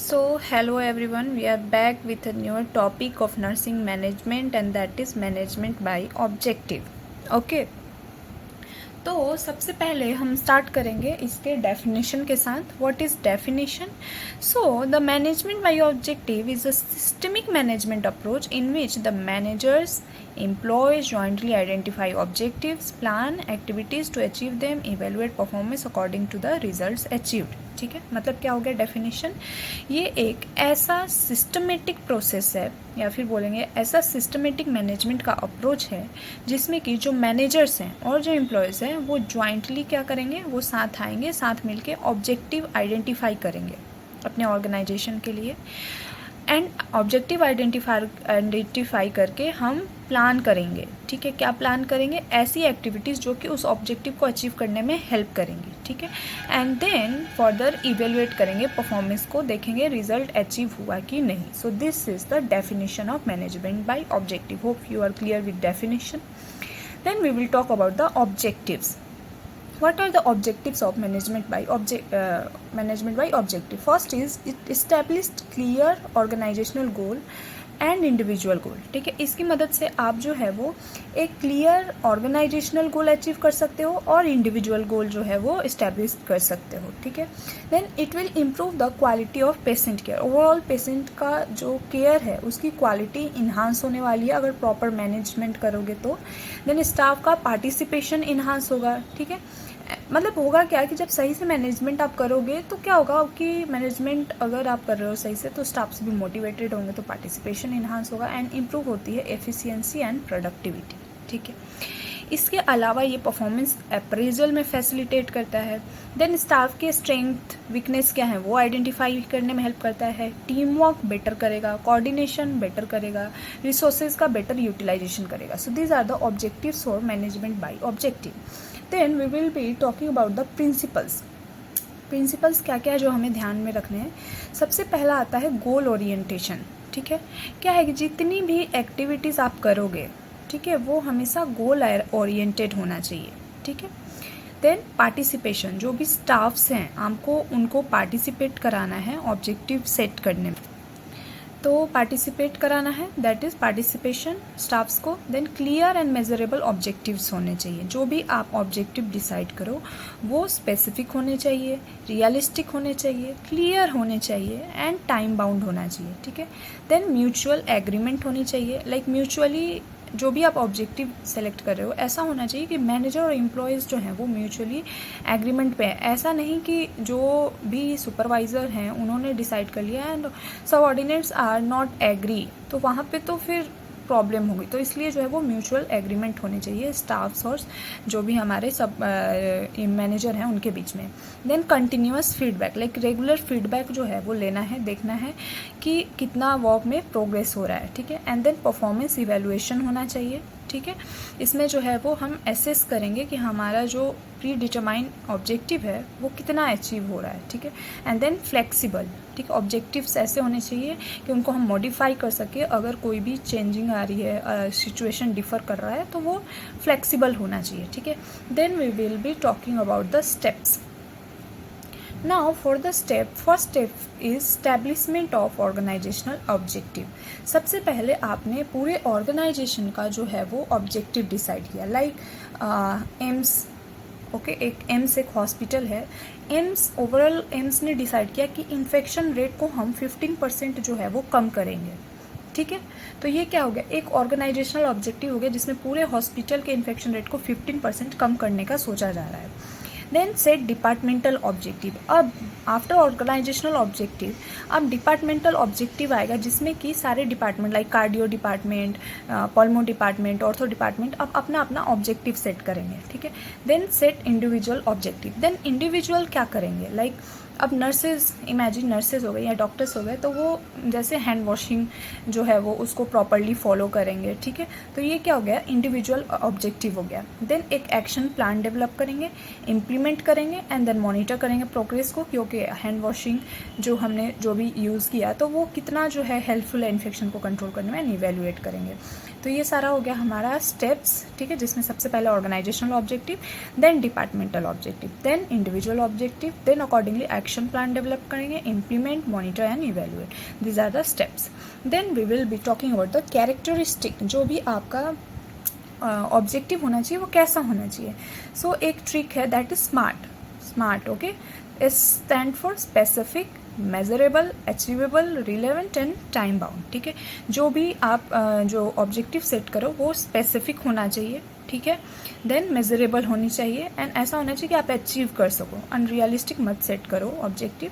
So, hello everyone, we are back with a newer topic of nursing management and that is management by objective. Okay. तो सबसे पहले हम start करेंगे इसके definition के साथ. What is definition? So the management by objective is a systemic management approach in which the managers employees jointly identify objectives, plan activities to achieve them, evaluate performance according to the results achieved. ठीक है, मतलब क्या हो गया definition? ये एक ऐसा systematic process है या फिर बोलेंगे ऐसा सिस्टमेटिक मैनेजमेंट का अप्रोच है जिसमें कि जो मैनेजर्स हैं और जो एम्प्लॉयज़ हैं वो ज्वाइंटली क्या करेंगे, वो साथ आएंगे, साथ मिलके ऑब्जेक्टिव आइडेंटिफाई करेंगे अपने ऑर्गेनाइजेशन के लिए एंड ऑब्जेक्टिव आइडेंटिफाई करके हम प्लान करेंगे. ठीक है, क्या प्लान करेंगे? ऐसी एक्टिविटीज़ जो कि उस ऑब्जेक्टिव को अचीव करने में हेल्प करेंगी. ठीक है, एंड देन फर्दर इवेल्युएट करेंगे परफॉर्मेंस को, देखेंगे रिजल्ट अचीव हुआ कि नहीं. So this is the definition of management by objective. Hope you are clear with definition. Then we will talk about the objectives. What are the objectives of management by objective? First is it established clear organizational goal and individual goal. ठीक है, इसकी मदद से आप जो है वो एक क्लियर ऑर्गेनाइजेशनल गोल अचीव कर सकते हो और इंडिविजुअल गोल जो है वो इस्टेब्लिश कर सकते हो. ठीक है, then it will improve the quality of patient care. Overall patient का जो केयर है उसकी क्वालिटी इन्हांस होने वाली है अगर प्रॉपर मैनेजमेंट करोगे तो. देन स्टाफ का पार्टिसिपेशन इन्हांस होगा. ठीक है, मतलब होगा क्या कि जब सही से मैनेजमेंट आप करोगे तो क्या होगा कि मैनेजमेंट अगर आप कर रहे हो सही से तो स्टाफ्स भी मोटिवेटेड होंगे तो पार्टिसिपेशन इन्हांस होगा एंड इम्प्रूव होती है एफिशिएंसी एंड प्रोडक्टिविटी. ठीक है, इसके अलावा ये परफॉर्मेंस अप्रेजल में फैसिलिटेट करता है. देन स्टाफ के स्ट्रेंथ वीकनेस क्या है वो आइडेंटिफाई करने में हेल्प करता है. टीम वर्क बेटर करेगा, कोऑर्डिनेशन बेटर करेगा, रिसोर्सेज का बेटर यूटिलाइजेशन करेगा. So these are the objectives for management by objective. Then we will be talking about the principles. Principles क्या क्या है जो हमें ध्यान में रखने हैं. सबसे पहला आता है गोल ओरिएंटेशन. ठीक है, क्या है कि जितनी भी एक्टिविटीज़ आप करोगे, ठीक है, वो हमेशा गोल ओरिएंटेड होना चाहिए. ठीक है, देन पार्टिसिपेशन. जो भी स्टाफ्स हैं आपको उनको पार्टिसिपेट कराना है ऑब्जेक्टिव सेट करने में, तो पार्टिसिपेट कराना है, दैट इज़ पार्टिसिपेशन स्टाफ्स को. Then clear and measurable objectives होने चाहिए. जो भी आप ऑब्जेक्टिव डिसाइड करो वो स्पेसिफिक होने चाहिए, रियलिस्टिक होने चाहिए, क्लियर होने चाहिए एंड टाइम बाउंड होना चाहिए. ठीक है, देन म्यूचुअल एग्रीमेंट होनी चाहिए. लाइक म्यूचुअली जो भी आप ऑब्जेक्टिव सेलेक्ट कर रहे हो ऐसा होना चाहिए कि मैनेजर और एम्प्लॉयज़ जो हैं वो म्यूचुअली एग्रीमेंट पे है. ऐसा नहीं कि जो भी सुपरवाइज़र हैं उन्होंने डिसाइड कर लिया and subordinates are not agree, तो वहाँ पे तो फिर प्रॉब्लम होगी. तो इसलिए जो है वो म्यूचुअल एग्रीमेंट होने चाहिए स्टाफ्स और जो भी हमारे सब मैनेजर हैं उनके बीच में. Then continuous feedback. Like regular feedback जो है वो लेना है, देखना है कि कितना वर्क में प्रोग्रेस हो रहा है. ठीक है, एंड देन परफॉर्मेंस इवैल्यूएशन होना चाहिए. ठीक है, इसमें जो है वो हम एसेस करेंगे कि हमारा जो प्री डिटरमाइन ऑब्जेक्टिव है वो कितना अचीव हो रहा है. ठीक है, एंड देन फ्लेक्सिबल. ठीक है, ऑब्जेक्टिव्स ऐसे होने चाहिए कि उनको हम मॉडिफाई कर सके. अगर कोई भी चेंजिंग आ रही है, सिचुएशन डिफर कर रहा है तो वो फ्लेक्सिबल होना चाहिए. ठीक है, then we will be talking about the steps. Now for the first step is establishment of organizational objective. सबसे पहले आपने पूरे ऑर्गेनाइजेशन का जो है वो ऑब्जेक्टिव डिसाइड किया. लाइक एम्स, ओके, एक एम्स एक हॉस्पिटल है. एम्स ओवरऑल एम्स ने डिसाइड किया कि इन्फेक्शन रेट को हम 15% जो है वो कम करेंगे. ठीक है, तो ये क्या हो गया, एक ऑर्गेनाइजेशनल ऑब्जेक्टिव हो गया जिसमें पूरे हॉस्पिटल के इन्फेक्शन रेट को 15% कम करने का सोचा जा रहा है. Then set departmental objective. अब आफ्टर ऑर्गेनाइजेशनल ऑब्जेक्टिव अब डिपार्टमेंटल ऑब्जेक्टिव आएगा जिसमें कि सारे department like cardio department, pulmo department, ortho department अब अपना अपना ऑब्जेक्टिव सेट करेंगे. ठीक है, then set individual objective. Then individual क्या करेंगे, लाइक अब नर्सेज, इमेजिन नर्सेज हो गए या डॉक्टर्स हो गए तो वो जैसे हैंड वॉशिंग जो है वो उसको प्रॉपरली फॉलो करेंगे. ठीक है, तो ये क्या हो गया, इंडिविजुअल ऑब्जेक्टिव हो गया. देन एक एक्शन प्लान डेवलप करेंगे, इम्प्लीमेंट करेंगे एंड देन मॉनिटर करेंगे प्रोग्रेस को, क्योंकि हैंड वॉशिंग जो हमने जो भी यूज़ किया तो वो कितना जो है हेल्पफुल है इन्फेक्शन को कंट्रोल करने में, एंड इवेल्युएट करेंगे. तो ये सारा हो गया हमारा स्टेप्स. ठीक है, जिसमें सबसे पहले organizational objective, then departmental objective, then individual objective, then accordingly action plan develop करेंगे, implement, monitor and evaluate, these are the steps. Then we will be talking about the characteristic, जो भी आपका ऑब्जेक्टिव होना चाहिए वो कैसा होना चाहिए। सो एक ट्रिक है that is smart, okay. S stand for specific, measurable, achievable, relevant and time bound, ठीक है। जो भी आप जो ऑब्जेक्टिव सेट करो वो स्पेसिफिक होना चाहिए, ठीक है। देन मेजरेबल होनी चाहिए एंड ऐसा होना चाहिए कि आप अचीव कर सको, अनरियलिस्टिक मत सेट करो ऑब्जेक्टिव।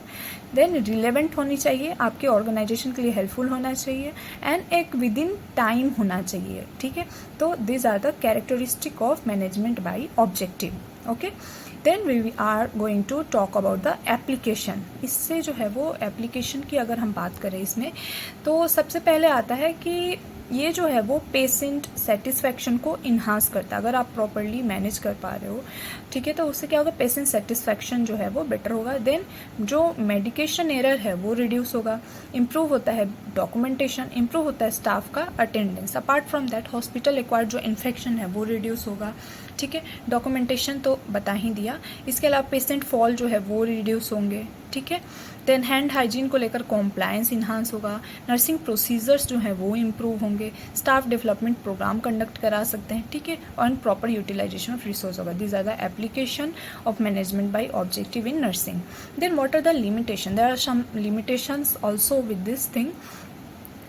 देन रिलेवेंट होनी चाहिए, आपके ऑर्गेनाइजेशन के लिए हेल्पफुल होना चाहिए एंड एक विद इन टाइम होना चाहिए, ठीक है। तो these are the characteristic of management by objective, okay. Then we are going to talk about the application. इससे जो है वो एप्लीकेशन की अगर हम बात करें इसमें, तो सबसे पहले आता है कि ये जो है वो पेशेंट सेटिस्फैक्शन को इन्हांस करता है। अगर आप प्रॉपरली मैनेज कर पा रहे हो, ठीक है, तो उससे क्या होगा, पेशेंट सेटिस्फैक्शन जो है वो बेटर होगा। देन जो मेडिकेशन एरर है वो रिड्यूस होगा, इम्प्रूव होता है डॉक्यूमेंटेशन, इम्प्रूव होता है स्टाफ का attendance. Apart from that hospital acquired जो इन्फेक्शन है वो रिड्यूस होगा, ठीक है। डॉक्यूमेंटेशन तो बता ही दिया। इसके अलावा पेशेंट फॉल जो है वो रिड्यूस होंगे, ठीक है। देन हैंड हाइजीन को लेकर कॉम्प्लायंस इन्हांस होगा, नर्सिंग प्रोसीजर्स जो है वो इम्प्रूव होंगे, स्टाफ डेवलपमेंट प्रोग्राम कंडक्ट करा सकते हैं, ठीक है, और प्रॉपर यूटिलाइजेशन ऑफ रिसोर्स होगा। This are the application of management by objective in nursing. Then what are the limitation, there are some limitations also with this thing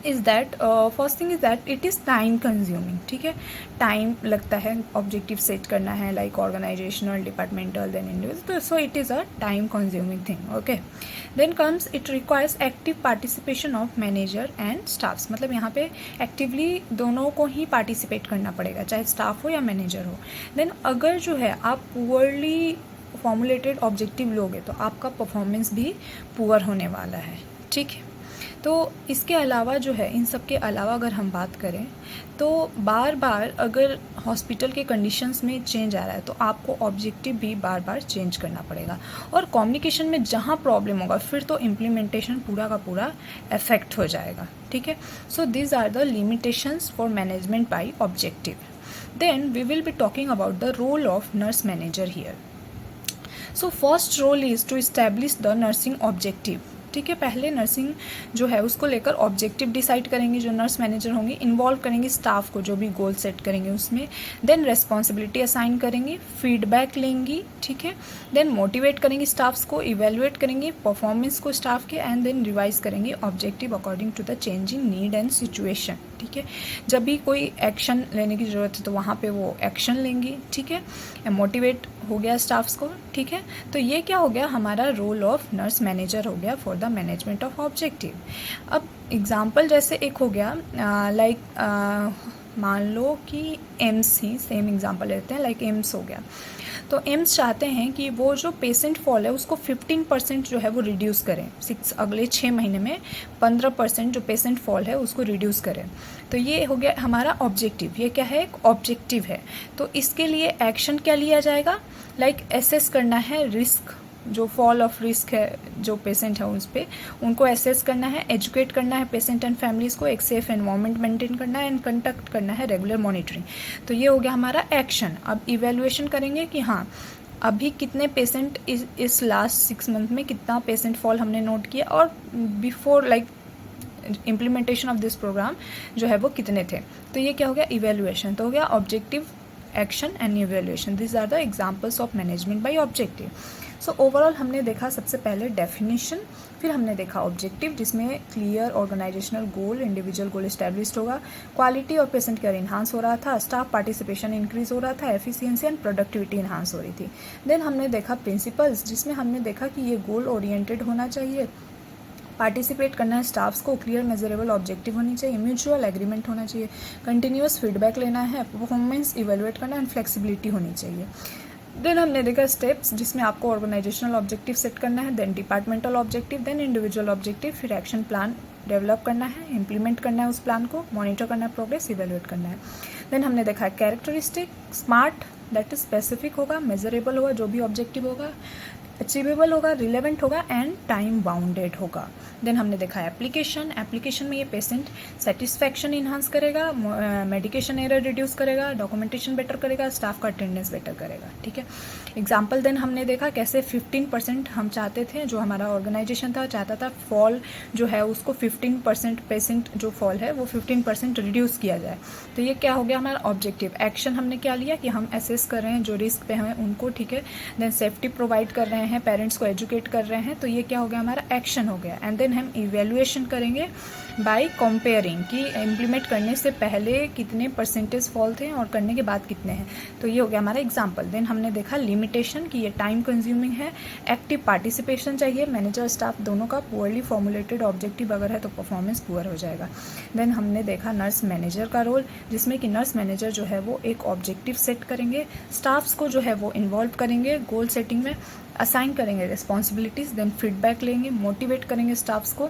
is that first thing is that it is time consuming, ठीक है। Time लगता है, objective set करना है like organizational, departmental, then individual, तो so it is a time consuming thing, okay. Then comes it requires active participation of manager and staffs, मतलब यहाँ पे एक्टिवली दोनों को ही पार्टिसिपेट करना पड़ेगा, चाहे स्टाफ हो या मैनेजर हो। देन अगर जो है आप पुअरली फॉर्मुलेटेड ऑब्जेक्टिव लोगे तो आपका परफॉर्मेंस भी पुअर होने वाला है, ठीक है। तो इसके अलावा जो है, इन सब के अलावा अगर हम बात करें तो बार बार अगर हॉस्पिटल के कंडीशंस में चेंज आ रहा है तो आपको ऑब्जेक्टिव भी बार बार चेंज करना पड़ेगा, और कम्युनिकेशन में जहाँ प्रॉब्लम होगा फिर तो इम्प्लीमेंटेशन पूरा का पूरा अफेक्ट हो जाएगा, ठीक है। So these are the limitations for management by objective. Then we will be talking about the role of nurse manager here. So first role is to establish the nursing objective, ठीक है। पहले nursing जो है उसको लेकर objective decide करेंगे, जो nurse manager होंगे इन्वॉल्व करेंगे स्टाफ को, जो भी गोल सेट करेंगे उसमें। देन रेस्पॉन्सिबिलिटी असाइन करेंगी, फीडबैक लेंगी, ठीक है। देन मोटिवेट करेंगी स्टाफ्स को, इवेलुएट करेंगे परफॉर्मेंस को स्टाफ के, एंड देन रिवाइज करेंगे objective according to the changing need and situation, ठीक है। जब भी कोई एक्शन लेने की ज़रूरत है तो वहाँ पे वो एक्शन लेंगी, ठीक है। मोटिवेट हो गया स्टाफ्स को, ठीक है। तो ये क्या हो गया, हमारा रोल ऑफ नर्स मैनेजर हो गया for the management of objective. अब एग्जाम्पल जैसे एक हो गया लाइक मान लो कि एम्स ही सेम एग्जाम्पल लेते हैं, लाइक एम्स हो गया। तो एम्स चाहते हैं कि वो जो पेशेंट फॉल है उसको 15% जो है वो रिड्यूस करें, अगले 6 महीने में 15% जो पेशेंट फॉल है उसको रिड्यूस करें। तो ये हो गया हमारा ऑब्जेक्टिव। ये क्या है, एक ऑब्जेक्टिव है। तो इसके लिए एक्शन क्या लिया जाएगा, लाइक एसेस करना है रिस्क, जो फॉल ऑफ रिस्क है जो पेशेंट है उस पर, उनको एसेस करना है, एजुकेट करना है पेशेंट एंड फैमिलीज़ को, एक सेफ एनवायरनमेंट मेंटेन करना है एंड कंडक्ट करना है रेगुलर मॉनिटरिंग। तो ये हो गया हमारा एक्शन। अब इवेल्युएशन करेंगे कि हाँ अभी कितने पेशेंट इस लास्ट 6 मंथ में कितना पेशेंट फॉल हमने नोट किया, और before like implementation of this programme जो है वो कितने थे। तो ये क्या हो गया, इवेल्युएशन। तो हो गया objective, action and evaluation. This are the examples of management by objective. So overall हमने देखा सबसे पहले डेफिनेशन, फिर हमने देखा ऑब्जेक्टिव जिसमें क्लियर ऑर्गेनाइजेशनल गोल, इंडिविजुअल गोल इस्टेब्लिश्ड होगा, क्वालिटी और पेशेंट केयर इन्हांस हो रहा था, स्टाफ पार्टिसिपेशन इंक्रीज हो रहा था, एफिशिएंसी एंड प्रोडक्टिविटी इन्हांस हो रही थी। देन हमने देखा प्रिंसिपल्स, जिसमें हमने देखा कि ये गोल ओरिएंटेड होना चाहिए, पार्टिसिपेट करना है स्टाफ्स को, क्लियर मेजरेबल ऑब्जेक्टिव होनी चाहिए, म्यूचुअल एग्रीमेंट होना चाहिए, कंटिन्यूअस फीडबैक लेना है, परफॉर्मेंस इवेलुएट करना एंड फ्लेक्सिबिलिटी होनी चाहिए। देन हमने देखा स्टेप्स, जिसमें आपको ऑर्गेनाइजेशनल ऑब्जेक्टिव सेट करना है, then departmental objective, then individual objective, फिर एक्शन प्लान डेवलप करना है, इंप्लीमेंट करना है उस प्लान को, मॉनिटर करना है प्रोग्रेस, इवेलुएट करना है। देन हमने देखा characteristic, smart that is specific होगा, मेजरेबल होगा जो भी ऑब्जेक्टिव होगा, अचीवेबल होगा, रिलेवेंट होगा एंड टाइम बाउंडेड होगा। देन हमने देखा एप्लीकेशन में ये पेशेंट सेटिस्फैक्शन इन्हांस करेगा, मेडिकेशन एरर रिड्यूस करेगा, डॉक्यूमेंटेशन बेटर करेगा, स्टाफ का अटेंडेंस बेटर करेगा, ठीक है। एग्जाम्पल देन हमने देखा कैसे 15% हम चाहते थे, जो हमारा ऑर्गेनाइजेशन था चाहता था फॉल जो है उसको 15% पेशेंट जो फॉल है वो 15% रिड्यूस किया जाए। तो ये क्या हो गया हमारा ऑब्जेक्टिव। एक्शन हमने क्या लिया कि हम असेस कर रहे हैं जो रिस्क पे हैं उनको, ठीक है। देन सेफ्टी प्रोवाइड कर रहे हैं, पेरेंट्स को एजुकेट कर रहे हैं, तो ये क्या हो गया हमारा एक्शन हो गया। एंड देन हम इवेल्युएशन करेंगे बाय कंपेयरिंग कि इम्प्लीमेंट करने से पहले कितने परसेंटेज फॉल थे और करने के बाद कितने हैं, तो ये हो गया हमारा एग्जाम्पल। देन हमने देखा लिमिटेशन कि ये टाइम कंज्यूमिंग है, एक्टिव पार्टिसिपेशन चाहिए मैनेजर स्टाफ दोनों का, पुअरली फॉर्मुलेटेड ऑब्जेक्टिव अगर है तो परफॉर्मेंस पुअर हो जाएगा। देन हमने देखा नर्स मैनेजर का रोल, जिसमें कि नर्स मैनेजर जो है वो एक ऑब्जेक्टिव सेट करेंगे, स्टाफ्स को जो है वो इन्वॉल्व करेंगे गोल सेटिंग में, असाइन करेंगे रिस्पॉन्सिबिलिटीज़, देन फीडबैक लेंगे, मोटिवेट करेंगे स्टाफ्स को,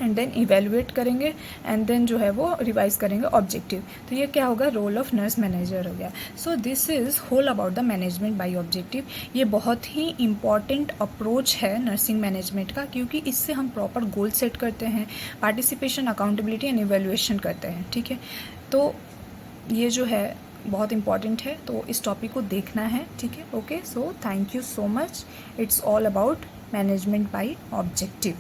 एंड देन इवेलुएट करेंगे, एंड देन जो है वो रिवाइज करेंगे ऑब्जेक्टिव। तो ये क्या होगा रोल ऑफ नर्स मैनेजर हो गया। So this is whole about the management by objective. ये बहुत ही इंपॉर्टेंट अप्रोच है नर्सिंग मैनेजमेंट का, क्योंकि इससे हम प्रॉपर गोल सेट करते हैं, पार्टिसिपेशन, अकाउंटेबिलिटी एंड इवेलुएशन करते हैं, ठीक है। तो ये जो है बहुत इंपॉर्टेंट है, तो इस टॉपिक को देखना है, ठीक है। Okay, so thank you so much. It's all about management by objective.